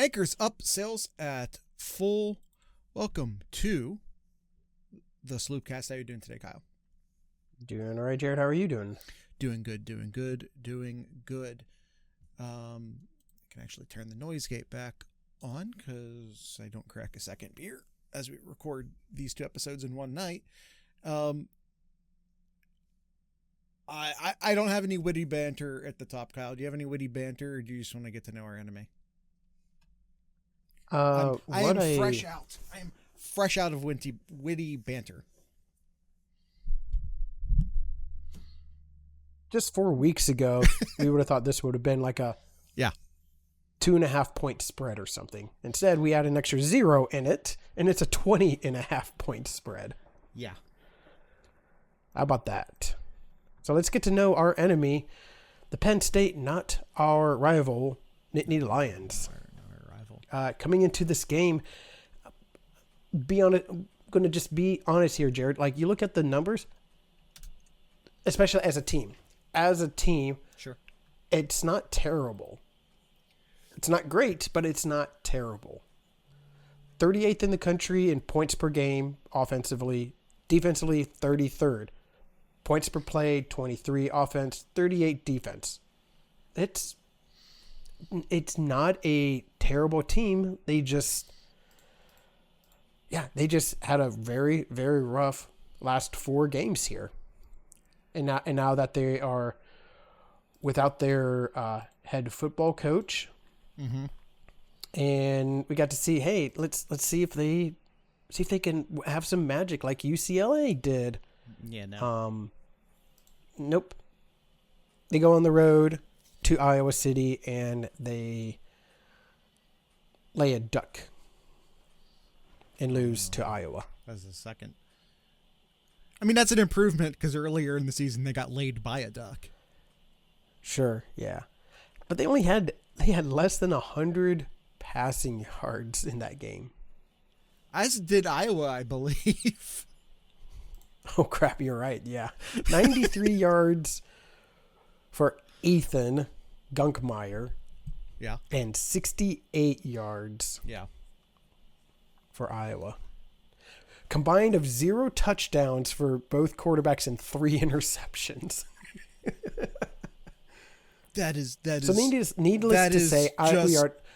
Anchors up, sales at full. Welcome to the Sloopcast. How are you doing today, Kyle? Doing all right, Jared. How are you doing? Doing good. I can actually turn the noise gate back on because I don't crack a second beer as we record these two episodes in one night. I don't have any witty banter at the top, Kyle. Do you have any witty banter, or do you just want to get to know our enemy? I am fresh out of witty banter. Just 4 weeks ago, we would have thought this would have been like a 2.5 point spread or something. Instead, we add an extra 0 in it, and it's a 20.5 point spread. Yeah. How about that? So let's get to know our enemy, the Penn State, not our rival, Nittany Lions. Coming into this game, going to just be honest here, Jared. Like, you look at the numbers, especially as a team. Sure, it's not terrible. It's not great, but it's not terrible. 38th in the country in points per game offensively. Defensively, 33rd. Points per play, 23 offense, 38 defense. It's not a terrible team. They just had a very, very rough last 4 games here. And now that they are without their head football coach, and we got to see, hey, let's see if they can have some magic like UCLA did. Yeah, no. Nope. They go on the road to Iowa City and they lay a duck and lose to Iowa. That's the second. I mean, that's an improvement because earlier in the season they got laid by a duck. Sure, yeah. But they had less than 100 passing yards in that game. As did Iowa, I believe. Oh, crap, you're right, yeah. 93 yards for Ethan Gunkmeyer. Yeah. And 68 yards. Yeah. For Iowa. Combined of 0 touchdowns for both quarterbacks and 3 interceptions. That is so needless to say,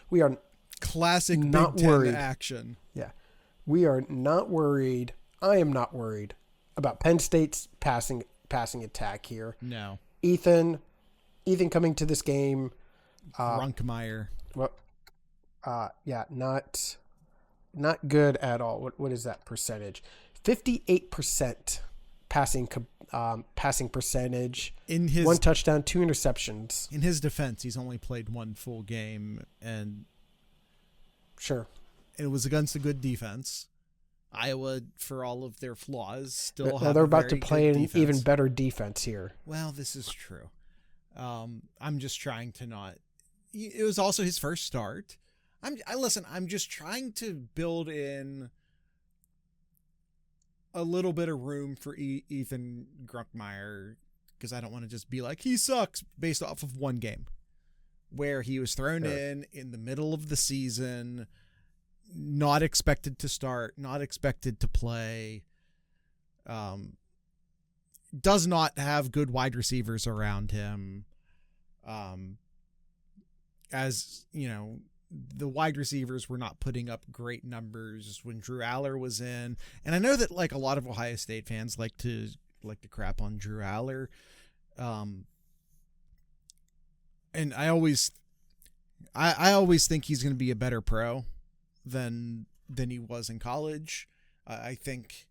we are classic not Big Ten worried. Action. Yeah. We are not worried. I am not worried about Penn State's passing attack here. No. Ethan coming to this game. Runkmeyer. Well, not good at all. What is that percentage? 58% passing percentage. In his 1 touchdown, 2 interceptions. In his defense, he's only played 1 full game, and sure, it was against a good defense. Iowa, for all of their flaws, still they're about to play an even better defense here. Well, this is true. I'm just trying to not. It was also his first start. I'm just trying to build in a little bit of room for Ethan Grunkmeyer, because I don't want to just be like, he sucks based off of 1 game where he was thrown in the middle of the season, not expected to start, not expected to play, does not have good wide receivers around him. As you know, the wide receivers were not putting up great numbers when Drew Aller was in. And I know that like a lot of Ohio State fans like to crap on Drew Aller. And I always think he's going to be a better pro than he was in college. I think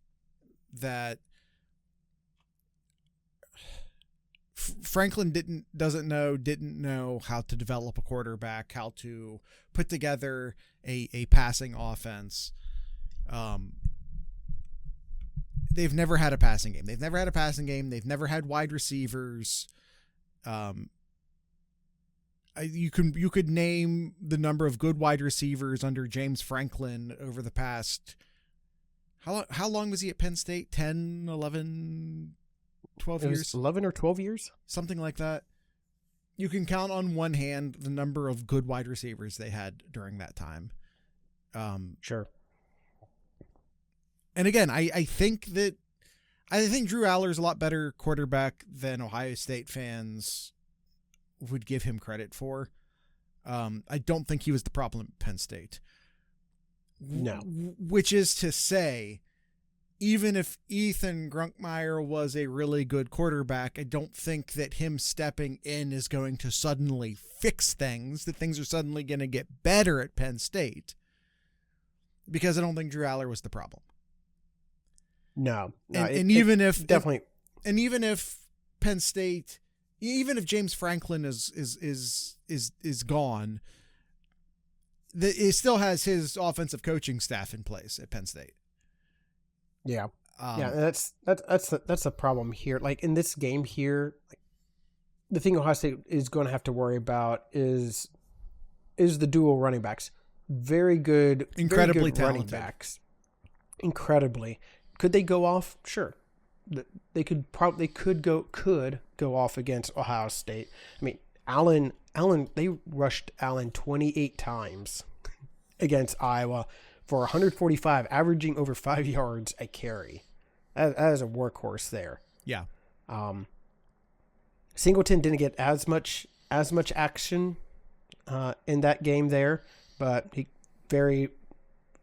that Franklin didn't know how to develop a quarterback, how to put together a passing offense. They've never had a passing game. They've never had wide receivers. You could name the number of good wide receivers under James Franklin over the past. How long was he at Penn State? 10, 11, 12 years? 11 or 12 years? Something like that. you can count on one hand the number of good wide receivers they had during that time. Sure. And again, I think Drew Aller's a lot better quarterback than Ohio State fans would give him credit for. I don't think he was the problem at Penn State. No. Which is to say, even if Ethan Grunkmeyer was a really good quarterback, I don't think that him stepping in is going to suddenly fix things, that things are suddenly going to get better at Penn State, because I don't think Drew Aller was the problem. No. And even if definitely, and even if Penn State, even if James Franklin is gone, it still has his offensive coaching staff in place at Penn State. Yeah. That's the problem here. Like in this game here, the thing Ohio State is going to have to worry about is the dual running backs. Very good, incredibly talented running backs. Incredibly. Could they go off? Sure. They could go off against Ohio State. I mean, Allen, they rushed Allen 28 times against Iowa for 145, averaging over 5 yards a carry. That is a workhorse there. Yeah. Singleton didn't get as much action in that game there, but he very,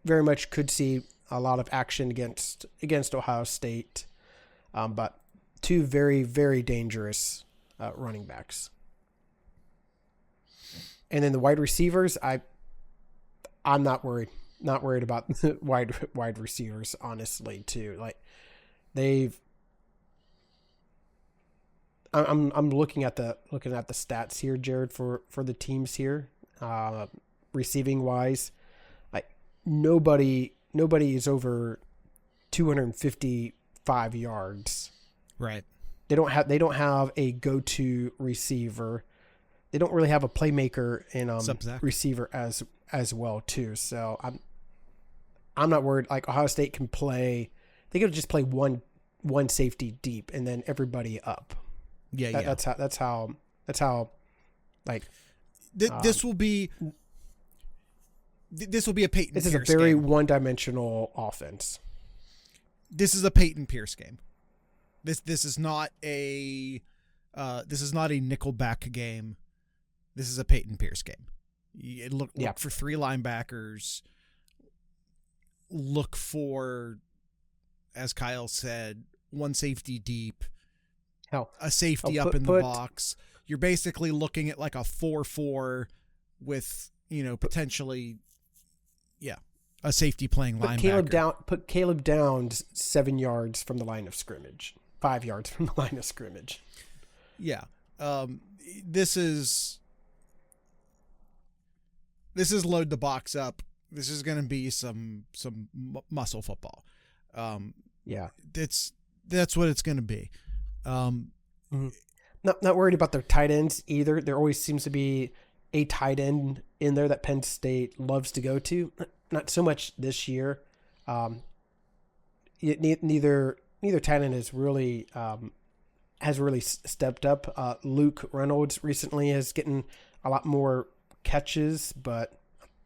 very much could see a lot of action against Ohio State. But two very, very dangerous running backs. And then the wide receivers, I'm not worried. Not worried about the wide receivers, honestly, too. Like I'm looking at the stats here, Jared, for the teams here, receiving wise. Like nobody is over 255 yards. Right. They don't have a go-to receiver. They don't really have a playmaker in receiver as well too. So I'm not worried. Like Ohio State can play. They could just play one safety deep and then everybody up. Yeah. That's how. Like this will be a Peyton. This is Pierce a very game. one-dimensional offense. This is a Peyton Pierce game. This is not a Nickelback game. This is a Peyton Pierce game. Look for three linebackers. Look for, as Kyle said, one safety deep. A safety up in the box. You're basically looking at like a 4-4 with, potentially, a safety playing linebacker. Put Caleb Downs 7 yards from the line of scrimmage. 5 yards from the line of scrimmage. Yeah. This is load the box up. This is going to be some muscle football. That's what it's going to be. Not worried about their tight ends either. There always seems to be a tight end in there that Penn State loves to go to. Not so much this year. Neither tight end has really stepped up. Luke Reynolds recently is getting a lot more catches, but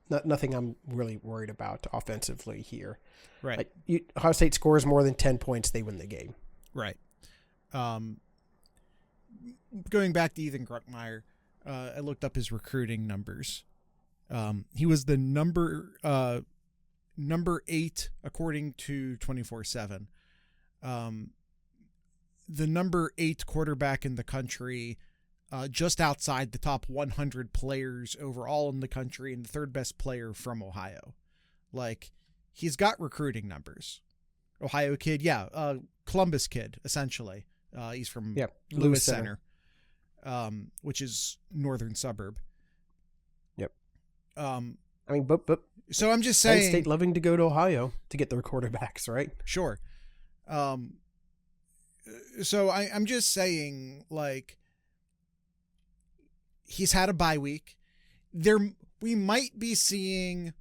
nothing I'm really worried about offensively here. Right. Ohio State scores more than 10 points, they win the game. Right. Going back to Ethan Grunkmeyer, I looked up his recruiting numbers. He was the number 8 according to 24/7. The number 8 quarterback in the country, just outside the top 100 players overall in the country, and the third best player from Ohio. Like, he's got recruiting numbers. Ohio kid, Columbus kid, essentially. He's from Lewis Center, which is northern suburb. Yep. But so I'm just saying, Penn State loving to go to Ohio to get their quarterbacks, right? Sure. So I'm just saying, like, he's had a bye week. We might be seeing.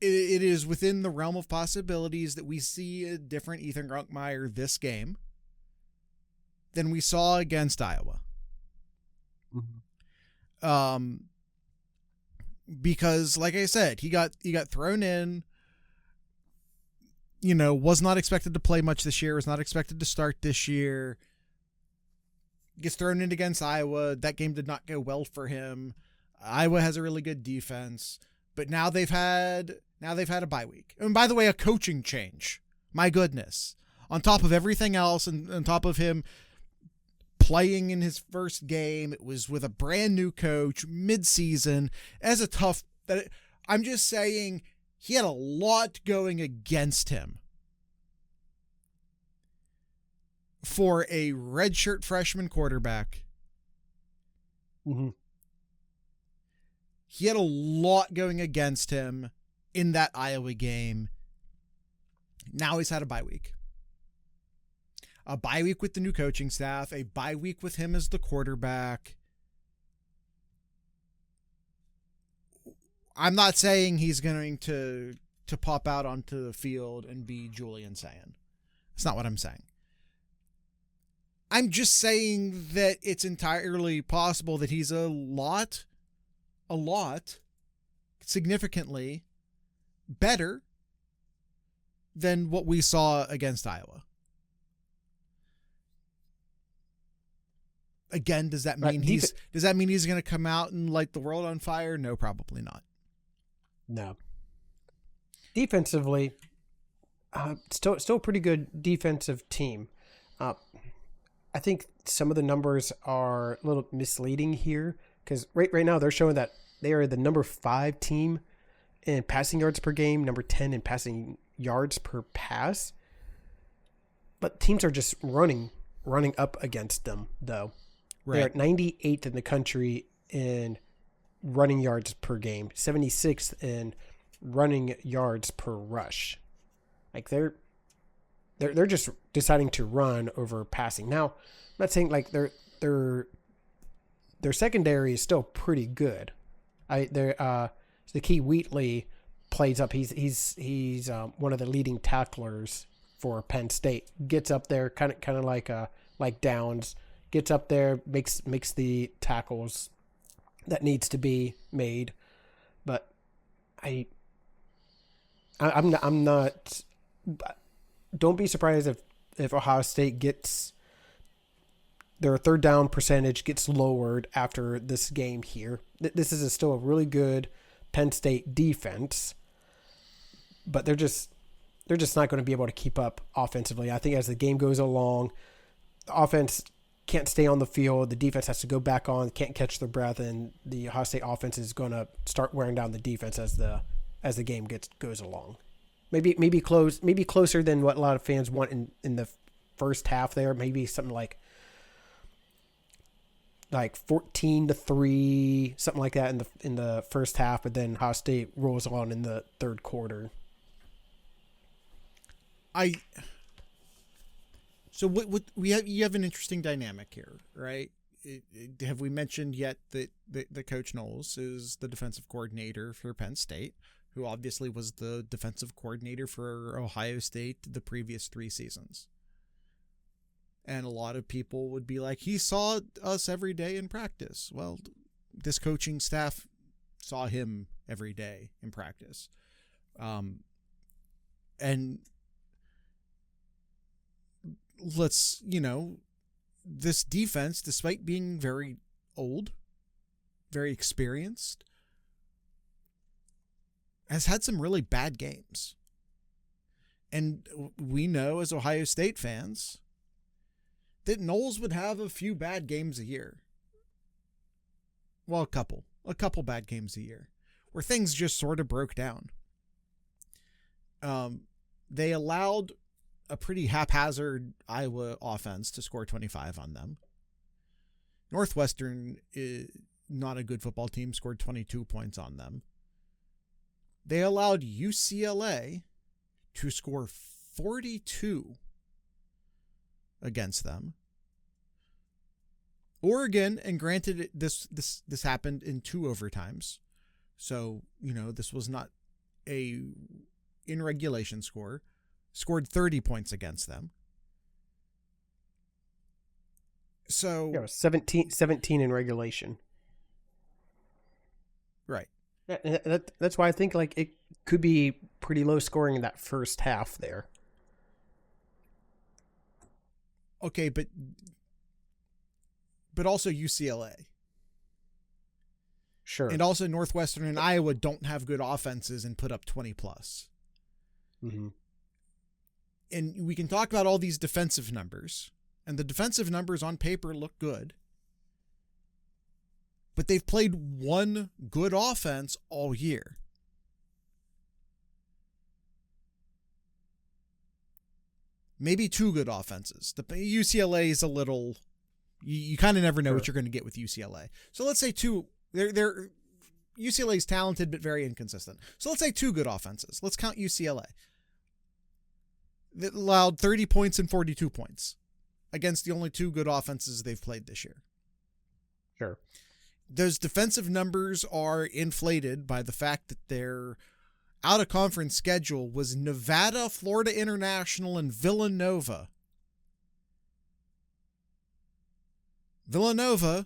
It is within the realm of possibilities that we see a different Ethan Grunkmeyer this game than we saw against Iowa. Mm-hmm. Because like I said, he got thrown in, was not expected to play much this year, was not expected to start this year. Gets thrown in against Iowa. That game did not go well for him. Iowa has a really good defense, but now they've had a bye week. And by the way, a coaching change. My goodness. On top of everything else, and on top of him playing in his first game, it was with a brand new coach mid-season. I'm just saying he had a lot going against him for a redshirt freshman quarterback. Mm-hmm. He had a lot going against him in that Iowa game. Now he's had a bye week. A bye week with the new coaching staff, a bye week with him as the quarterback. I'm not saying he's going to pop out onto the field and be Julian Sayin. That's not what I'm saying. I'm just saying that it's entirely possible that he's a lot, significantly better than what we saw against Iowa. Again, does that mean he's going to come out and light the world on fire? No, probably not. No. Defensively, still a pretty good defensive team. I think some of the numbers are a little misleading here because right now they're showing that they are the number 5 team in passing yards per game, number 10 in passing yards per pass. But teams are just running up against them, though. Right. They're at 98th in the country in running yards per game, 76th in running yards per rush. Like they're just deciding to run over passing. Now, I'm not saying like their secondary is still pretty good. The key Wheatley plays up. He's one of the leading tacklers for Penn State. Gets up there, kind of like Downs. Gets up there, makes the tackles that needs to be made. But I'm not. Don't be surprised if Ohio State gets their third down percentage gets lowered after this game here. This is still a really good Penn State defense, but they're just not going to be able to keep up offensively. I think as the game goes along, the offense can't stay on the field. The defense has to go back on, can't catch their breath, and the Ohio State offense is going to start wearing down the defense as the game goes along. Maybe closer than what a lot of fans want in the first half there. Maybe something like 14-3, something like that in the first half, but then Ohio State rolls on in the third quarter. So what you have an interesting dynamic here, right? Have we mentioned yet that the Coach Knowles is the defensive coordinator for Penn State, who obviously was the defensive coordinator for Ohio State the previous 3 seasons? And a lot of people would be like, he saw us every day in practice. Well, this coaching staff saw him every day in practice. And this defense, despite being very old, very experienced, has had some really bad games. And we know as Ohio State fans that Knowles would have a few bad games a year. Well, a couple bad games a year where things just sort of broke down. They allowed a pretty haphazard Iowa offense to score 25 on them. Northwestern, is not a good football team, scored 22 points on them. They allowed UCLA to score 42 against them. Oregon, and granted this happened in 2 overtimes, so this was not a in regulation score, scored 30 points against them. So Yeah, it was 17 in regulation. right. Yeah, and that's why I think like it could be pretty low scoring in that first half there. Okay, but also UCLA. Sure. And also Northwestern and Iowa don't have good offenses and put up 20 plus. Mm-hmm. And we can talk about all these defensive numbers, and the defensive numbers on paper look good. But they've played one good offense all year. Maybe two good offenses. The UCLA is a little... You kind of never know what you're going to get with UCLA. So let's say two... They're UCLA is talented but very inconsistent. So let's say two good offenses. Let's count UCLA. That allowed 30 points and 42 points against the only two good offenses they've played this year. Sure. Those defensive numbers are inflated by the fact that their out-of-conference schedule was Nevada, Florida International, and Villanova. Villanova,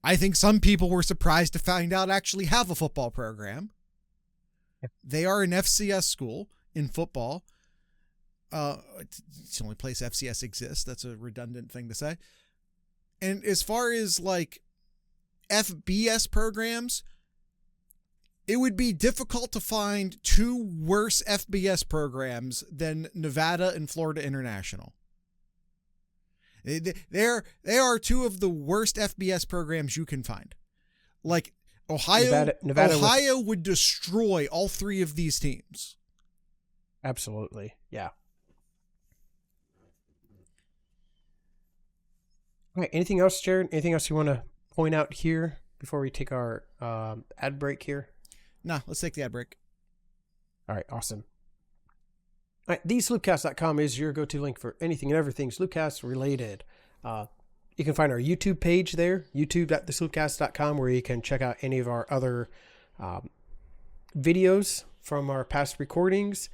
I think some people were surprised to find out actually have a football program. They are an FCS school in football. It's the only place FCS exists. That's a redundant thing to say. And as far as like FBS programs, it would be difficult to find two worse FBS programs than Nevada and Florida International. They are two of the worst FBS programs you can find. Like Ohio, Ohio would destroy all three of these teams. Absolutely. Yeah. All right. Anything else, Jared? Anything else you want to point out here before we take our ad break here? No, let's take the ad break. All right. Awesome. All right. TheSloopcast.com is your go-to link for anything and everything Sloopcast related. You can find our YouTube page there, youtube.thesloopcast.com, where you can check out any of our other videos from our past recordings.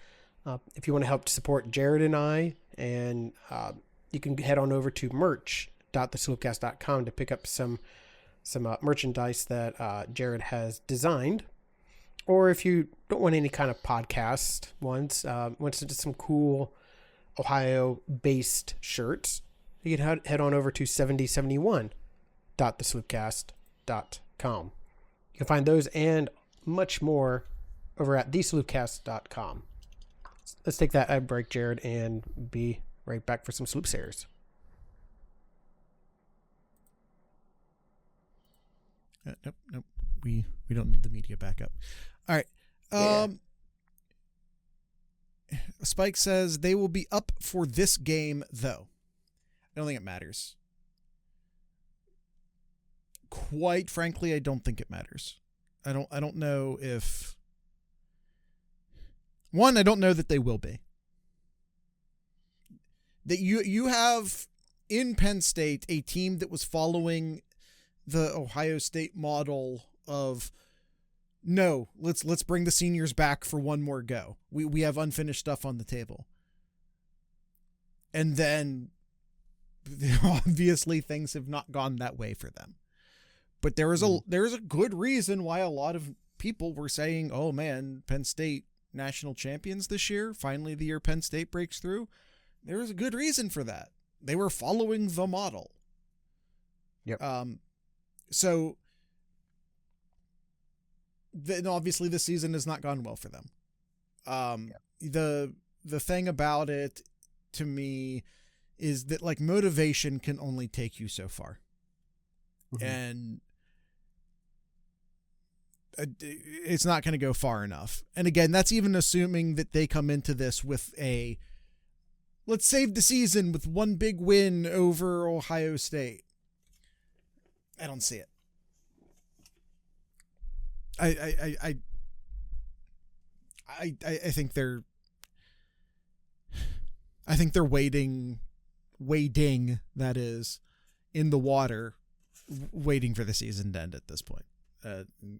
If you want to help support Jared and I, and you can head on over to merch.thesloopcast.com to pick up some merchandise that Jared has designed. Or if you don't want any kind of podcast ones, wants to do some cool Ohio-based shirts, you can head on over to 7071.thesloopcast.com. You can find those and much more over at thesloopcast.com. Let's take that ad break, Jared, and be right back for some Sloop Sayers. Nope. We don't need the media backup. All right. Spike says they will be up for this game, though. I don't think it matters. Quite frankly, I don't think it matters. I don't know if... One, I don't know that they will be. That you have in Penn State a team that was following the Ohio State model of, no, let's bring the seniors back for one more go. We have unfinished stuff on the table. And then obviously things have not gone that way for them. But there is a good reason why a lot of people were saying, oh man, Penn State national champions this year. Finally, the year Penn State breaks through. There was a good reason for that. They were following the model. Yep. So then obviously this season has not gone well for them. The thing about it to me is that like motivation can only take you so far. Mm-hmm. And it's not going to go far enough. And again, that's even assuming that they come into this with a, let's save the season with one big win over Ohio State. I don't see it. I think they're wading, that is, in the water, waiting for the season to end at this point.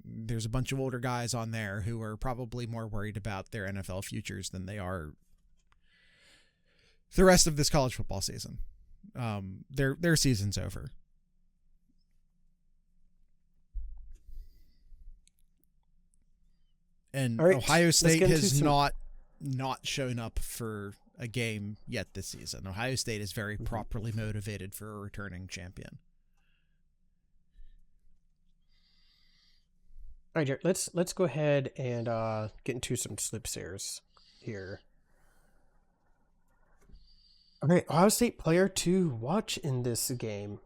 There's a bunch of older guys on there who are probably more worried about their NFL futures than they are the rest of this college football season. Their season's over. And All right, Ohio State has some... not shown up for a game yet this season. Ohio State is very properly motivated for a returning champion. All right, Jared, let's go ahead and get into some slip shares here. Okay, Ohio State player to watch in this game.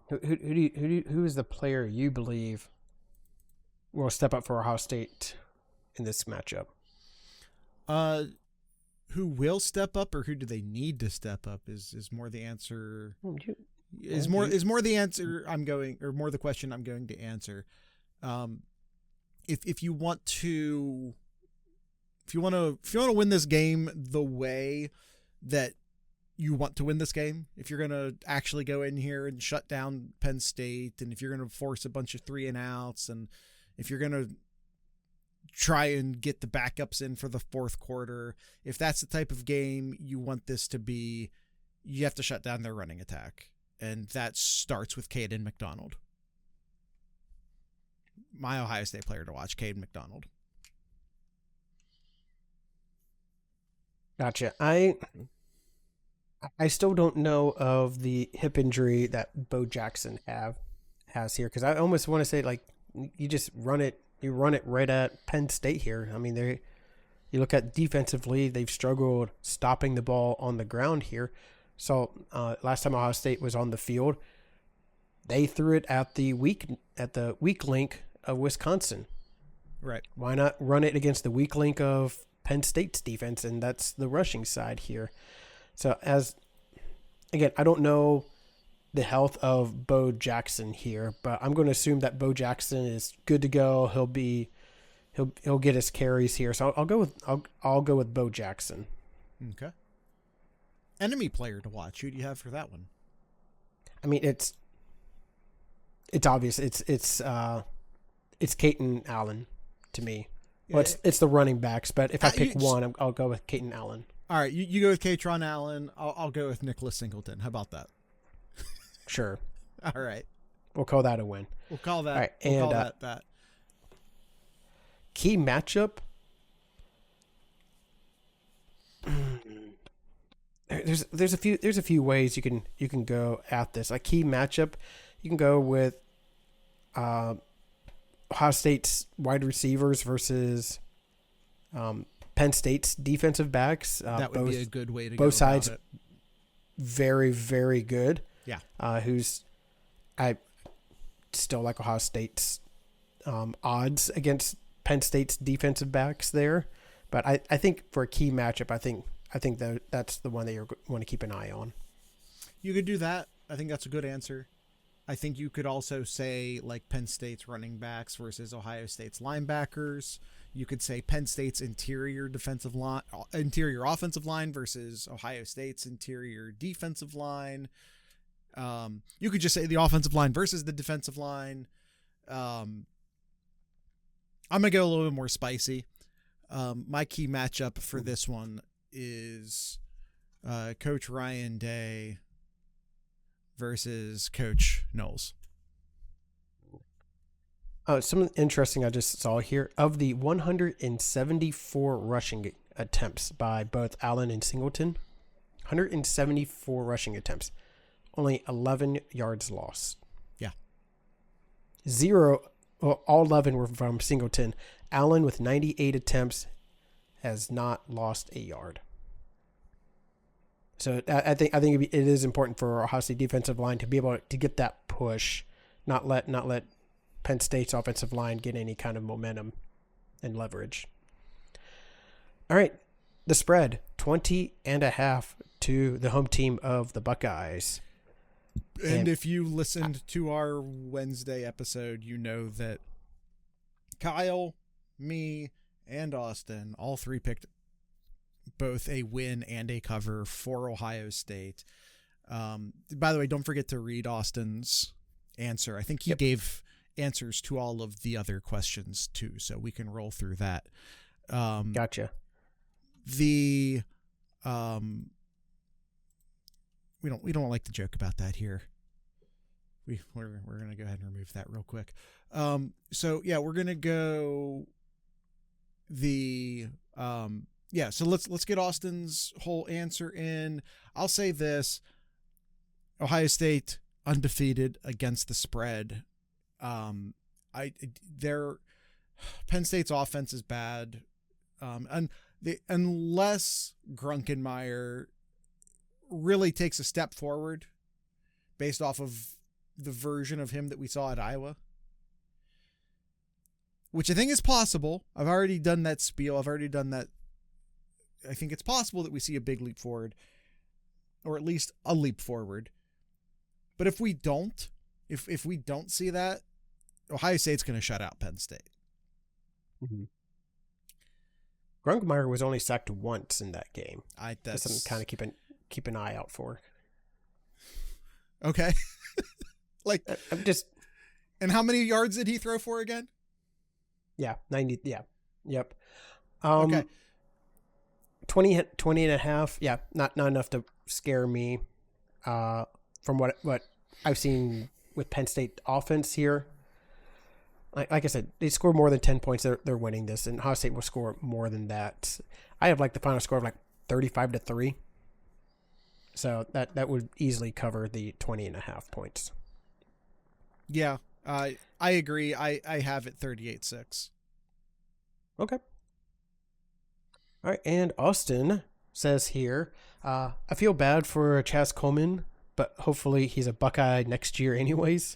Who is the player you believe will step up for Ohio State in this matchup? Who will step up, or who do they need to step up? Is more the answer. Is more the answer I'm going, or more the question I'm going to answer. If you want to win this game the way that you want to win this game, if you're going to actually go in here and shut down Penn State, and if you're going to force a bunch of 3-and-outs, and if you're going to try and get the backups in for the fourth quarter, if that's the type of game you want this to be, you have to shut down their running attack. And that starts with Caden McDonald. My Ohio State player to watch, Caden McDonald. Gotcha. I still don't know of the hip injury that Bo Jackson has here, because I almost want to say, like, you just run it right at Penn State here. I mean, you look at defensively, they've struggled stopping the ball on the ground here. So last time Ohio State was on the field, they threw it at the weak link of Wisconsin. Right. Why not run it against the weak link of Penn State's defense? And that's the rushing side here. So again, I don't know the health of Bo Jackson here, but I'm going to assume that Bo Jackson is good to go. He'll get his carries here. So I'll go with Bo Jackson. Okay. Enemy player to watch. Who do you have for that one? I mean, it's obvious. It's Caden Allen to me. Well, it's the running backs, but if I pick one, I'll go with Caden Allen. All right, you go with Katron Allen. I'll go with Nicholas Singleton. How about that? Sure. All right. We'll call that a win. We'll call that. All right, we'll call that. Key matchup. There's a few ways you can go at this. A key matchup, you can go with Ohio State's wide receivers versus Penn State's defensive backs. That would be a good way to go. Both sides, about it. Very, very good. Yeah. I still like Ohio State's odds against Penn State's defensive backs there, but I think for a key matchup, I think that's the one that you want to keep an eye on. You could do that. I think that's a good answer. I think you could also say like Penn State's running backs versus Ohio State's linebackers. You could say Penn State's interior offensive line versus Ohio State's interior defensive line. You could just say the offensive line versus the defensive line. I'm going to go a little bit more spicy. My key matchup for this one is Coach Ryan Day versus Coach Knowles. Something interesting I just saw here. Of the 174 rushing attempts by both Allen and Singleton, 174 rushing attempts, only 11 yards lost. Yeah. All 11 were from Singleton. Allen, with 98 attempts, has not lost a yard. So I think it is important for Ohio State defensive line to be able to get that push, not let Penn State's offensive line get any kind of momentum and leverage. All right, the spread 20.5 to the home team of the Buckeyes. And if you listened to our Wednesday episode, you know that Kyle, me, and Austin, all three picked both a win and a cover for Ohio State. By the way, don't forget to read Austin's answer. I think he gave answers to all of the other questions too, so we can roll through that. Gotcha. we don't like to joke about that here. We're gonna go ahead and remove that real quick. So yeah, we're gonna go the so let's get Austin's whole answer in. I'll say this: Ohio State undefeated against the spread. Penn State's offense is bad, unless Grunkenmeyer really takes a step forward based off of the version of him that we saw at Iowa, which I think is possible. I've already done that spiel. I've already done that. I think it's possible that we see a big leap forward, or at least a leap forward. But if we don't see that, Ohio State's going to shut out Penn State. Mm-hmm. Grunkenmeyer was only sacked once in that game. That's something to kind of keep an eye out for. Okay. I'm just. And how many yards did he throw for again? Yeah, 90. Yeah, yep. Okay. 20 and a half. Yeah, not enough to scare me. From what I've seen with Penn State offense here. Like I said, they score more than 10 points. They're winning this, and Ohio State will score more than that. I have the final score of 35-3. So that would easily cover the 20 and a half points. Yeah, I agree. I have it 38-6. Okay. All right, and Austin says here, I feel bad for Chaz Coleman, but hopefully he's a Buckeye next year anyways.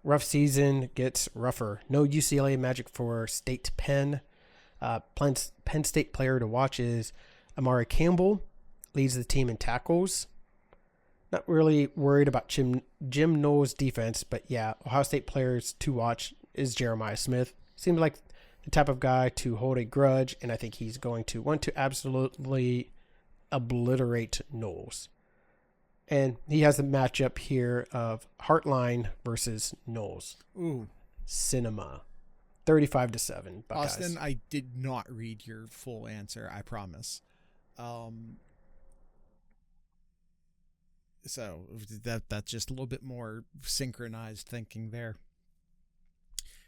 Rough season gets rougher. No UCLA magic for State Penn. Penn State player to watch is Amari Campbell. Leads the team in tackles. Not really worried about Jim Knowles' defense, but yeah, Ohio State players to watch is Jeremiah Smith. Seems like the type of guy to hold a grudge, and I think he's going to want to absolutely obliterate Knowles. And he has a matchup here of Hartline versus Knowles. Ooh. Cinema. 35-7. Buckeyes. Austin, I did not read your full answer, I promise. So that's just a little bit more synchronized thinking there.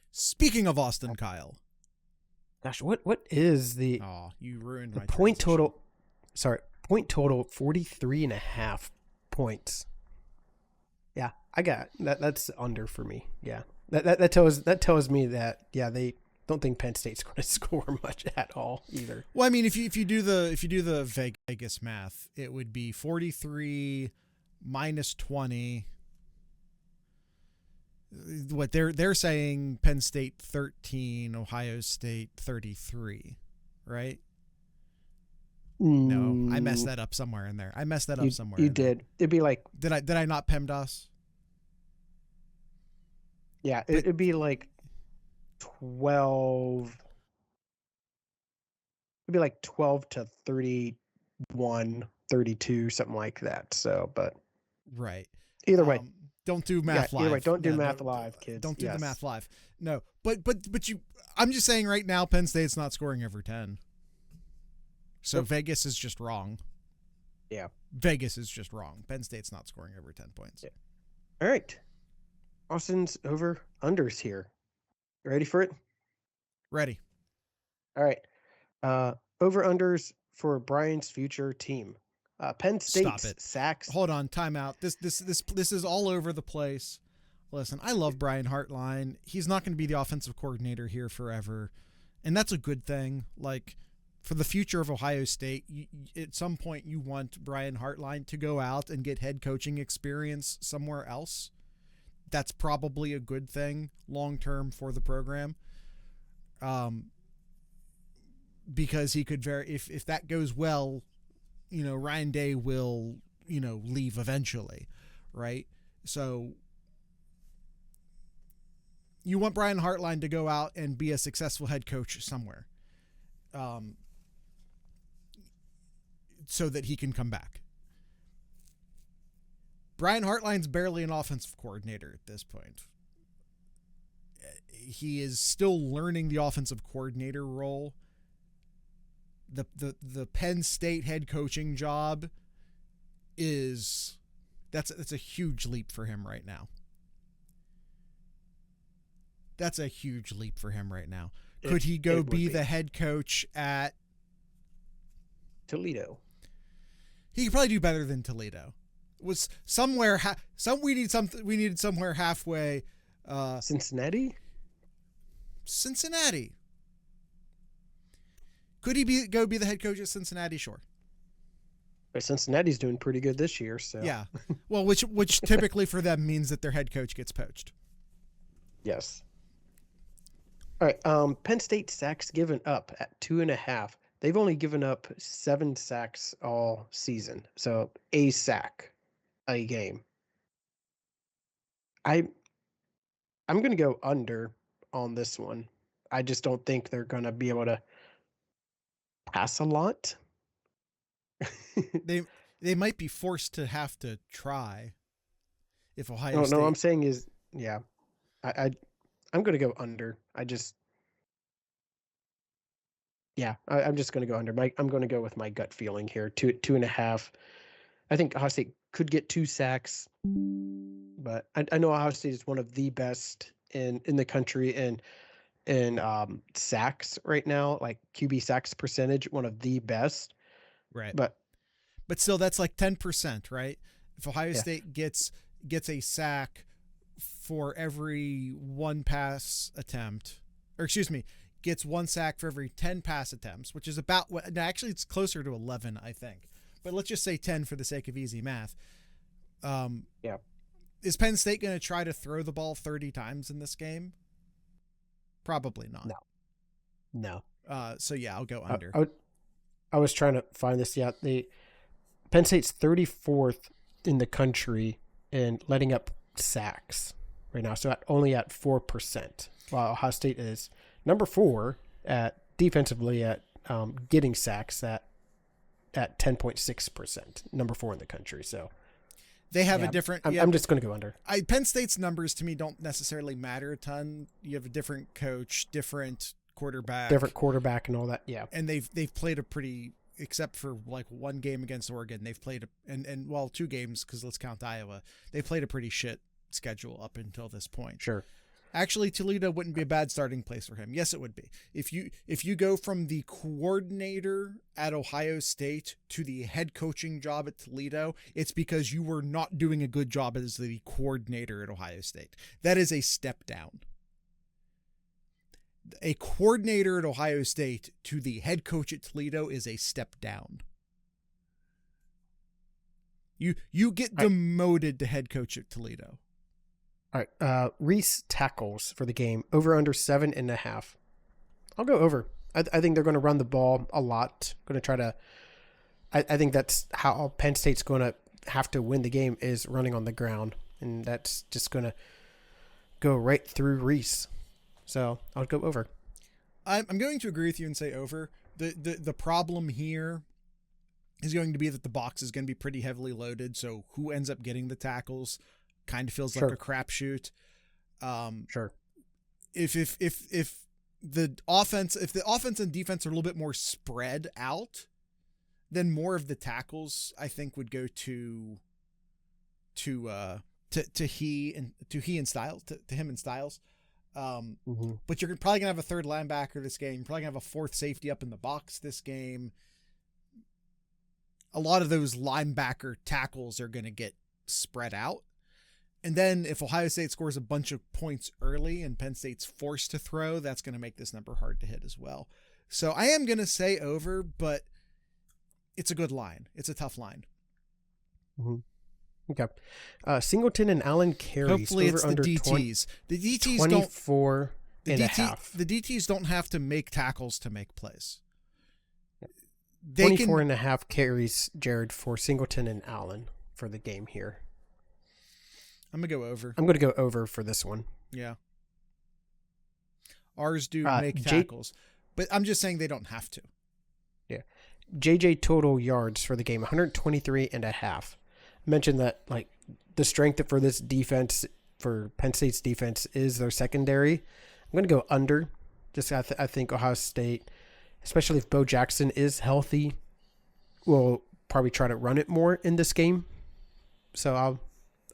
Speaking of Austin Kyle. Gosh, what is the... Oh, you ruined the my point transition. total. Sorry, point total 43.5 points. Yeah, I got that. That's under for me. Yeah, that tells me that they don't think Penn State's going to score much at all either. Well, I mean, if you do the Vegas math, it would be 43 minus 20. What they're saying, Penn State 13, Ohio State 33, right? No, I messed that up somewhere in there. You did. It'd be like... Did I not PEMDAS? Yeah, it'd be like 12. It'd be like 12 to 31, 32, something like that. So, but right. Either way, don't do math live. Either way, don't do math live, kids. Don't do the math live. No, but you. I'm just saying right now, Penn State's not scoring over 10. So Vegas is just wrong. Yeah. Vegas is just wrong. Penn State's not scoring over 10 points. Yeah. All right. Austin's over unders here. You ready for it? Ready. All right. Over unders for Brian's future team. Penn State's sacks. Hold on, timeout. This is all over the place. Listen, I love Brian Hartline. He's not going to be the offensive coordinator here forever, and that's a good thing. For the future of Ohio State, at some point you want Brian Hartline to go out and get head coaching experience somewhere else. That's probably a good thing long-term for the program. Because he could if that goes well, Ryan Day will, leave eventually. Right. So you want Brian Hartline to go out and be a successful head coach somewhere. So that he can come back. Brian Hartline's barely an offensive coordinator at this point. He is still learning the offensive coordinator role. The Penn State head coaching job is That's a huge leap for him right now. That's a huge leap for him right now. Could he go be the head coach at Toledo? He could probably do better than Toledo. Was somewhere we needed somewhere halfway. Cincinnati. Could he go be the head coach at Cincinnati? Sure. But Cincinnati's doing pretty good this year, so yeah. Well, which typically for them means that their head coach gets poached. Yes. All right. Penn State sacks given up at 2.5. They've only given up 7 sacks all season, so a sack a game. I'm going to go under on this one. I just don't think they're going to be able to pass a lot. They might be forced to have to try if Ohio State. No, I'm saying is, yeah, I'm going to go under. I'm just going to go under. I'm going to go with my gut feeling here. 2.5. I think Ohio State could get 2 sacks, but I know Ohio State is one of the best in the country in sacks right now, like QB sacks percentage, one of the best. Right. But still, that's like 10%, right? If Ohio State gets a sack for every 1 pass attempt, or excuse me, gets 1 sack for every 10 pass attempts, which is about what, actually it's closer to 11, I think. But let's just say 10 for the sake of easy math. Is Penn State going to try to throw the ball 30 times in this game? Probably not. No. So yeah, I'll go under. I was trying to find this. Yeah, Penn State's 34th in the country in letting up sacks right now, so only at 4%. While Ohio State is number 4 at defensively at getting sacks at 10.6%, number 4 in the country. So they have a different. I'm just going to go under. Penn State's numbers to me don't necessarily matter a ton. You have a different coach, different quarterback, and all that. Yeah, and they've played a pretty, except for like 1 game against Oregon, they've played and 2 games because let's count Iowa. They played a pretty shit schedule up until this point. Sure. Actually, Toledo wouldn't be a bad starting place for him. Yes, it would be. If you go from the coordinator at Ohio State to the head coaching job at Toledo, it's because you were not doing a good job as the coordinator at Ohio State. That is a step down. A coordinator at Ohio State to the head coach at Toledo is a step down. You get demoted to head coach at Toledo. All right. Reese tackles for the game, over under 7.5. I'll go over. I think they're going to run the ball a lot. Going to try to. I think that's how Penn State's going to have to win the game, is running on the ground, and that's just going to go right through Reese. So I'll go over. I'm going to agree with you and say over. The problem here is going to be that the box is going to be pretty heavily loaded. So who ends up getting the tackles kind of feels like a crapshoot. Sure. If the offense and defense are a little bit more spread out, then more of the tackles I think would go to him and Styles. But you're probably gonna have a 3rd linebacker this game. You're probably gonna have a 4th safety up in the box this game. A lot of those linebacker tackles are gonna get spread out. And then if Ohio State scores a bunch of points early and Penn State's forced to throw, that's going to make this number hard to hit as well. So I am going to say over, but it's a good line. It's a tough line. Okay. Singleton and Allen carries. Hopefully over it's under the DTs. The DTs 24 and a half. The DTs don't have to make tackles to make plays. 24 and a half carries, Jared, for Singleton and Allen for the game here. I'm going to go over. I'm going to go over for this one. Yeah. Ours do make tackles, but I'm just saying they don't have to. Yeah. JJ total yards for the game, 123 and a half. I mentioned that like the strength for this defense, for Penn State's defense, is their secondary. I'm going to go under. Just I think Ohio State, especially if Bo Jackson is healthy, will probably try to run it more in this game. So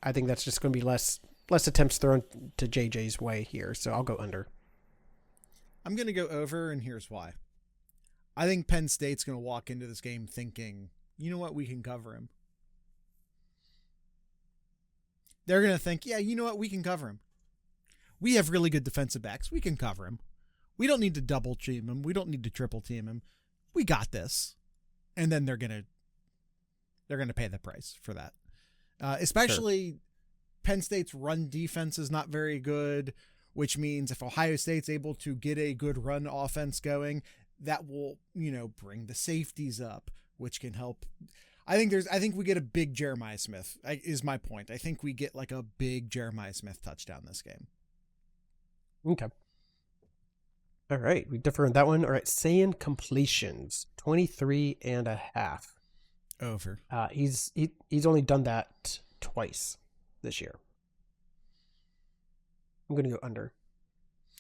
I think that's just going to be less attempts thrown to JJ's way here. So I'll go under. I'm going to go over, and here's why. I think Penn State's going to walk into this game thinking, you know what, we can cover him. They're going to think, yeah, you know what, we can cover him. We have really good defensive backs. We can cover him. We don't need to double team him. We don't need to triple team him. We got this. And then they're going to pay the price for that. Especially sure. Penn State's run defense is not very good, which means if Ohio State's able to get a good run offense going, that will, bring the safeties up, which can help. I think we get a big Jeremiah Smith is my point. I think we get like a big Jeremiah Smith touchdown this game. Okay. All right. We differ on that one. All right. Saying completions, 23.5. Over. He's only done that twice this year. I'm going to go under.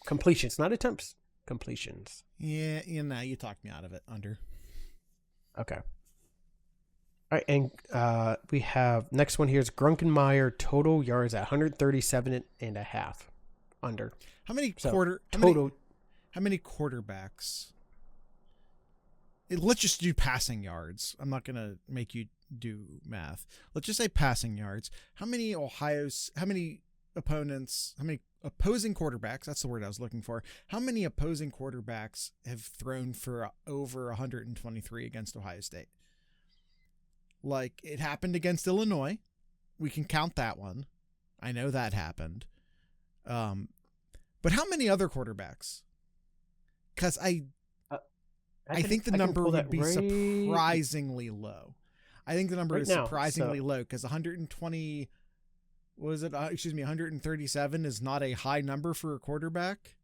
Completions, not attempts. Completions. Yeah, you talked me out of it. Under. Okay. All right, and we have next one here is Grunkenmeyer total yards at 137.5. Under. How many How many quarterbacks? Let's just do passing yards. I'm not gonna make you do math. Let's just say passing yards. How many opposing quarterbacks, that's the word I was looking for. How many opposing quarterbacks have thrown for over 123 against Ohio State? Like, it happened against Illinois. We can count that one. I know that happened. But how many other quarterbacks? Because I think the number would be surprisingly low. I think the number is surprisingly low because 120... Was it? 137 is not a high number for a quarterback.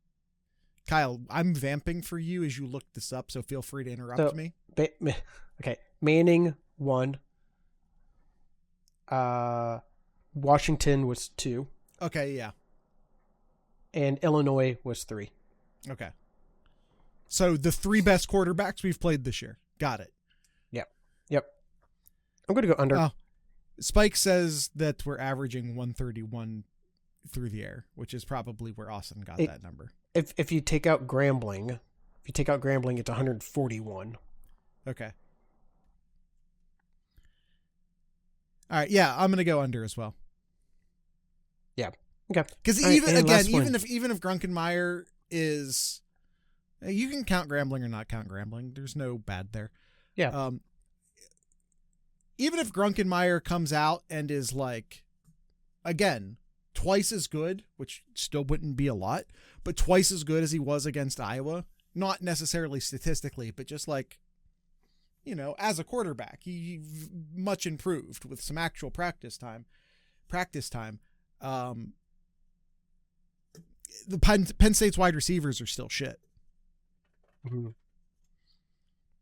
Kyle, I'm vamping for you as you look this up, so feel free to interrupt me. Okay, Manning 1. Washington was 2. Okay, yeah. And Illinois was 3. Okay. So the 3 best quarterbacks we've played this year. Got it. Yep. I'm going to go under. Spike says that we're averaging 131 through the air, which is probably where Austin got that number. If you take out Grambling, it's 141. Okay. All right. Yeah, I'm gonna go under as well. Yeah. Okay. Because even if Grunkenmeyer is, you can count Grambling or not count Grambling. There's no bad there. Yeah. Even if Grunkenmeyer comes out and is like, again, twice as good, which still wouldn't be a lot, but twice as good as he was against Iowa, not necessarily statistically, but just like, as a quarterback, he much improved with some actual practice time. The Penn State's wide receivers are still shit. Mm-hmm.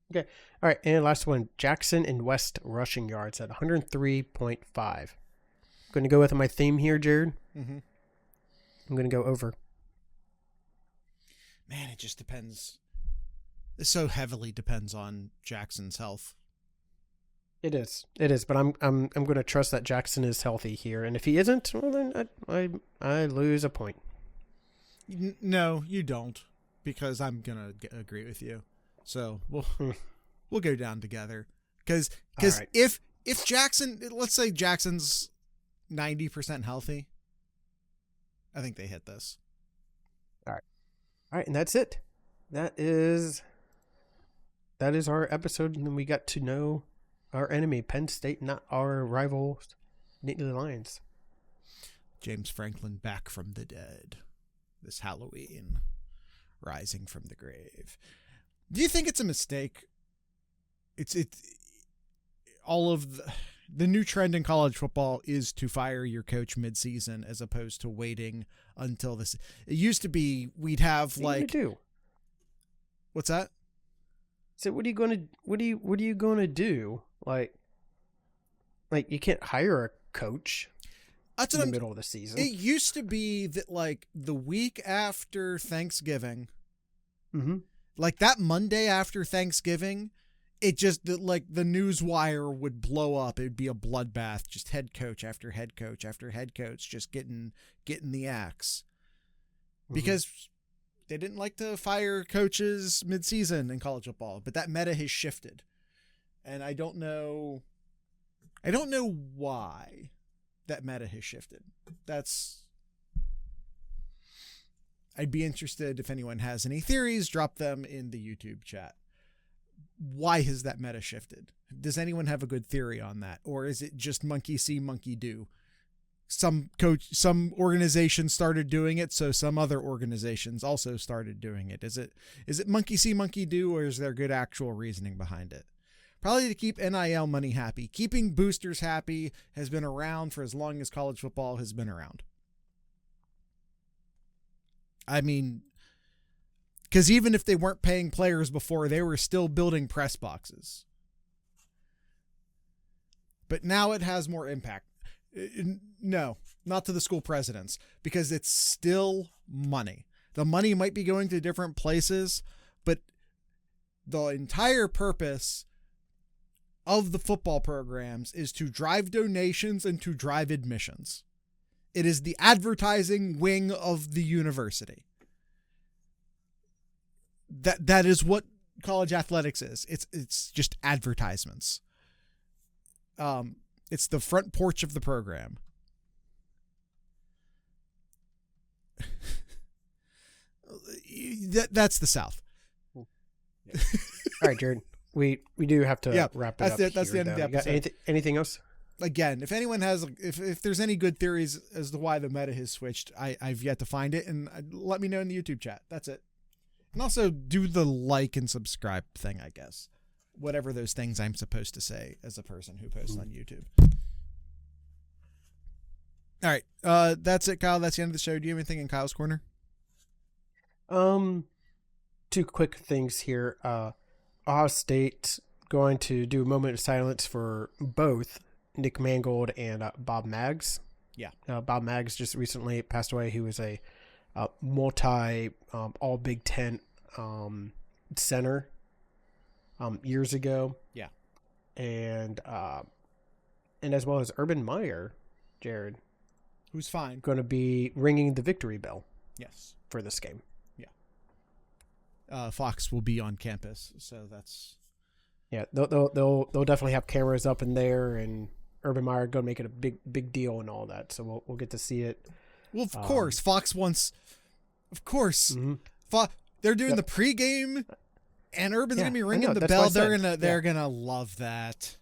Okay. All right. And last one, Jackson and West rushing yards at 103.5. I'm going to go with my theme here, Jared. Mm-hmm. I'm going to go over. Man, it just depends. This so heavily depends on Jackson's health. It is, but I'm going to trust that Jackson is healthy here, and if he isn't, well then I lose a point. No, you don't, because I'm going to agree with you. So we'll go down together because right. if Jackson, let's say Jackson's 90% healthy, I think they hit this. All right, and that's it. That is our episode, and then we got to know our enemy, Penn State, not our rivals, Nittany Lions. James Franklin back from the dead this Halloween, rising from the grave. Do you think it's a mistake? It's all of the new trend in college football is to fire your coach mid-season as opposed to waiting until this. It used to be we'd have like. Do? What's that? So what are you gonna do? Like you can't hire a coach in the middle of the season. It used to be that like the week after Thanksgiving. Mm-hmm. Like that Monday after Thanksgiving it just, like, the news wire would blow up. It would be a bloodbath, just head coach after head coach after head coach just getting the axe. Because they didn't like to fire coaches mid-season in college football, but that meta has shifted. And I don't know why that meta has shifted. I'd be interested if anyone has any theories, drop them in the YouTube chat. Why has that meta shifted? Does anyone have a good theory on that? Or is it just monkey see, monkey do? Some organizations started doing it, so some other organizations also started doing it. Is it monkey see, monkey do, or is there good actual reasoning behind it? Probably to keep NIL money happy. Keeping boosters happy has been around for as long as college football has been around. I mean, because even if they weren't paying players before, they were still building press boxes. But now it has more impact. No, not to the school presidents, because it's still money. The money might be going to different places, but the entire purpose of the football programs is to drive donations and to drive admissions. It is the advertising wing of the university. That is what college athletics is. It's just advertisements. It's the front porch of the program. That's the South. Yeah. All right, Jared. We do have to wrap it up. That's the end of the episode. Anything else? Again, if anyone has, if there's any good theories as to why the meta has switched, I've yet to find it, and let me know in the YouTube chat. That's it. And also do the like and subscribe thing, I guess. Whatever those things I'm supposed to say as a person who posts on YouTube. All right. That's it, Kyle. That's the end of the show. Do you have anything in Kyle's corner? Two quick things here. Ohio State going to do a moment of silence for both Nick Mangold and Bob Maggs. Yeah. Bob Maggs just recently passed away. He was a multi all Big Ten center years ago. Yeah. And as well as Urban Meyer, Jared, who's fine, going to be ringing the victory bell. Yes. For this game. Yeah. Fox will be on campus, so that's. Yeah, they'll definitely have cameras up in there, and Urban Meyer going to make it a big deal and all that. So we'll get to see it. Well, of course, Fox wants. Of course, they're doing the pregame, and Urban's gonna be ringing the bell. They're gonna love that.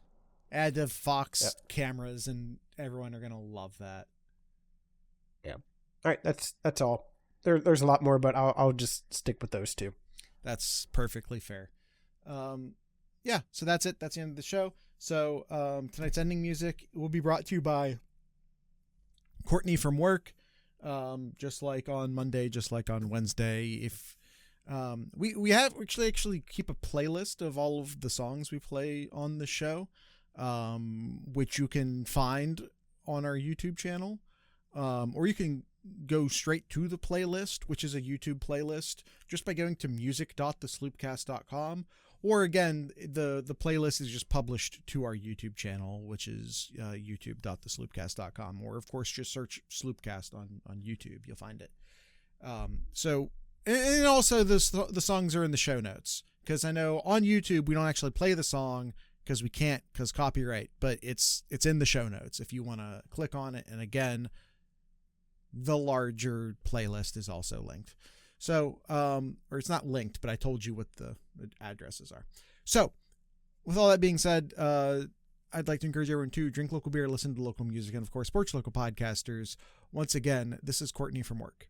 Add the Fox cameras, and everyone are gonna love that. Yeah. All right, that's all. There's a lot more, but I'll just stick with those two. That's perfectly fair. Yeah, so that's it. That's the end of the show. So tonight's ending music will be brought to you by Courtney from work. Just like on Monday, just like on Wednesday. If we have actually keep a playlist of all of the songs we play on the show, which you can find on our YouTube channel, or you can go straight to the playlist, which is a YouTube playlist, just by going to music.thesloopcast.com. Or again, the playlist is just published to our YouTube channel, which is youtube.thesloopcast.com. Or of course, just search Sloopcast on YouTube. You'll find it. So, and also the songs are in the show notes, because I know on YouTube we don't actually play the song because we can't, because copyright, but it's in the show notes if you want to click on it. And again, the larger playlist is also linked. So, or it's not linked, but I told you what the addresses are. So, with all that being said, I'd like to encourage everyone to drink local beer, listen to local music, and of course, support your local podcasters. Once again, this is Courtney from work.